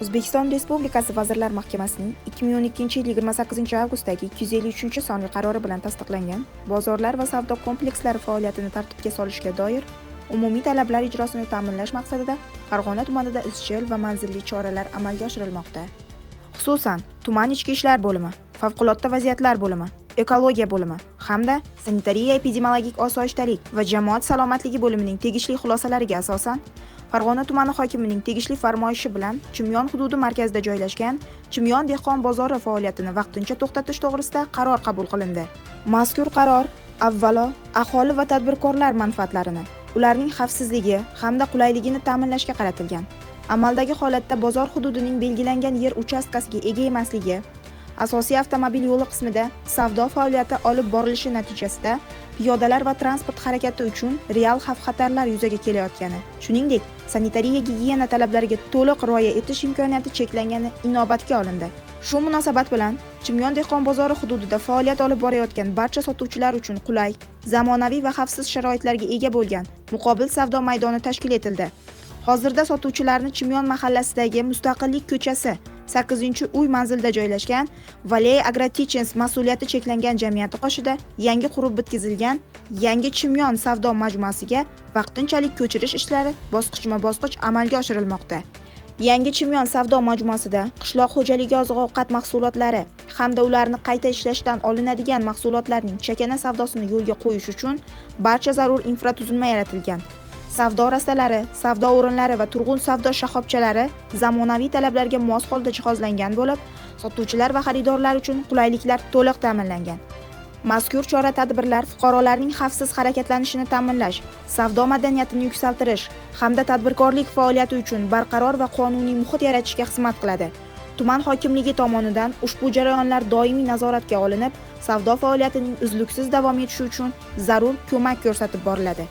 O'zbekiston Respublikasi Vazirlar Mahkamasining 2012-yil 28-avgustdagi 253-sonli qarori bilan tasdiqlangan bozorlar va savdo komplekslari faoliyatini tartibga solishga doir umumiy talablar ijrosini ta'minlash maqsadida Farg'ona tumanida izchil va manzilli choralar amalga oshirilmoqda. Xususan, tuman ichki ishlar bo'limi, favqulodda vaziyatlar bo'limi, ekologiya bo'limi hamda sanitariya-epidemiologik osoyishtalik va jamoat salomatligi bo'limining tegishli xulosalariga asosan Farg'ona tumani hokimining tegishli farmoyishi bilan Chimyon hududi markazida joylashgan Chimyon dehqon bozori faoliyatini vaqtincha to'xtatish to'g'risida qaror qabul qilindi. Mazkur qaror avvalo aholi va tadbirkorlar manfaatlarini, ularning xavfsizligi hamda qulayligini ta'minlashga qaratilgan. Amaldagi holatda bozor hududining belgilangan yer uchastkasiga ega emasligi, asosiy avtomobil yo'li qismida savdo faoliyati olib borilishi natijasida piyodalar va transport harakati uchun real xavf-xatarlar yuzaga kelayotgani, shuningdek, sanitariya-gigiyena talablariga to'liq rioya etish imkoniyati cheklangani inobatga olindi. Shu munosabat bilan Chimyon dehqon bozori hududida faoliyat olib borayotgan barcha sotuvchilar uchun qulay, zamonaviy va xavfsiz sharoitlarga ega bo'lgan muqobil savdo maydoni tashkil etildi. Hozirda sotuvchilarni Chimyon mahallasidagi Mustaqillik ko'chasi 8-uy manzilda joylashgan Valey Agrotechens mas'uliyati cheklangan jamiyati qoshida yangi qurib bitkazilgan yangi Chimyon savdo majmuasiga vaqtinchalik ko'chirish ishlari bosqichma-bosqich amalga oshirilmoqda. Yangi Chimyon savdo majmuasida qishloq xo'jaligi oziq-ovqat mahsulotlari hamda ularni qayta ishlashdan olinadigan mahsulotlarning chakana savdosini yo'lga qo'yish uchun barcha zarur infratuzilma yaratilgan. Savdo rastalari, savdo o'rinlari va turg'un savdo shoxobchalari zamonaviy talablarga mos holda jihozlangan bo'lib, sotuvchilar va xaridorlar uchun qulayliklar to'liq ta'minlangan. Mazkur chora-tadbirlar fuqarolarning xavfsiz harakatlanishini ta'minlash, savdo madaniyatini yuksaltirish hamda tadbirkorlik faoliyati uchun barqaror va qonuniy muhit yaratishga xizmat qiladi. Tuman hokimligi tomonidan ushbu jarayonlar doimiy nazoratga olinib, savdo faoliyatining uzluksiz davom etishi uchun zarur ko'mak ko'rsatib boriladi.